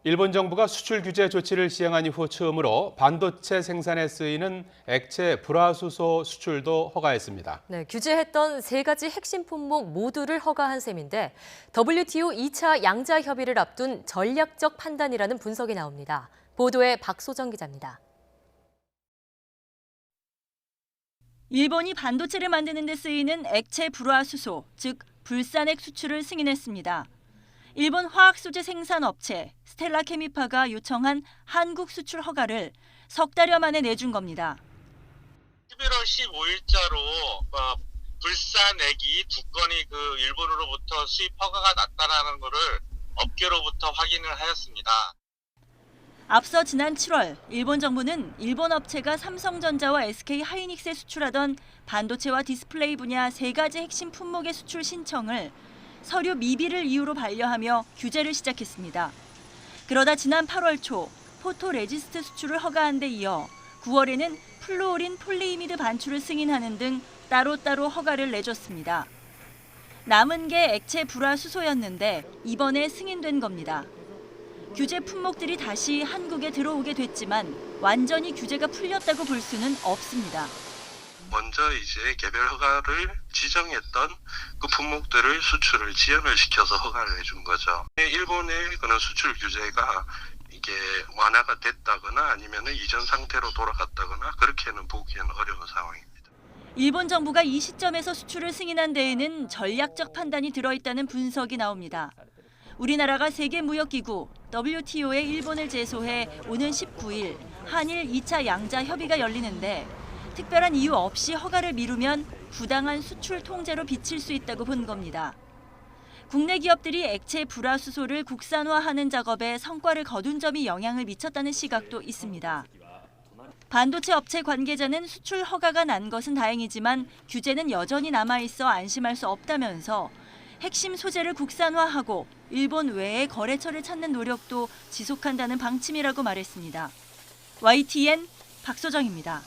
일본 정부가 수출 규제 조치를 시행한 이후 처음으로 반도체 생산에 쓰이는 액체 불화수소 수출도 허가했습니다. 네, 규제했던 세 가지 핵심 품목 모두를 허가한 셈인데 WTO 2차 양자 협의를 앞둔 전략적 판단이라는 분석이 나옵니다. 보도에 박소정 기자입니다. 일본이 반도체를 만드는 데 쓰이는 액체 불화수소, 즉 불산액 수출을 승인했습니다. 일본 화학소재 생산업체 스텔라케미파가 요청한 한국 수출 허가를 석 달여 만에 내준 겁니다. 11월 15일자로 불산액이 두 건이 일본으로부터 수입 허가가 났다라는 것을 업계로부터 확인을 하였습니다. 앞서 지난 7월 일본 정부는 일본 업체가 삼성전자와 SK하이닉스에 수출하던 반도체와 디스플레이 분야 세 가지 핵심 품목의 수출 신청을 서류 미비를 이유로 반려하며 규제를 시작했습니다. 그러다 지난 8월 초 포토레지스트 수출을 허가한 데 이어 9월에는 플루오린 폴리이미드 반출을 승인하는 등 따로따로 허가를 내줬습니다. 남은 게 액체 불화수소였는데 이번에 승인된 겁니다. 규제 품목들이 다시 한국에 들어오게 됐지만 완전히 규제가 풀렸다고 볼 수는 없습니다. 먼저 이제 개별 허가를 지정했던 그 품목들을 수출을 지연을 시켜서 허가를 해준 거죠. 일본의 그런 수출 규제가 이게 완화가 됐다거나 아니면 이전 상태로 돌아갔다거나 그렇게는 보기에는 어려운 상황입니다. 일본 정부가 이 시점에서 수출을 승인한 데에는 전략적 판단이 들어있다는 분석이 나옵니다. 우리나라가 세계무역기구 WTO에 일본을 제소해 오는 19일 한일 2차 양자 협의가 열리는데 특별한 이유 없이 허가를 미루면 부당한 수출 통제로 비칠 수 있다고 본 겁니다. 국내 기업들이 액체 불화수소를 국산화하는 작업에 성과를 거둔 점이 영향을 미쳤다는 시각도 있습니다. 반도체 업체 관계자는 수출 허가가 난 것은 다행이지만 규제는 여전히 남아있어 안심할 수 없다면서 핵심 소재를 국산화하고 일본 외의 거래처를 찾는 노력도 지속한다는 방침이라고 말했습니다. YTN 박소정입니다.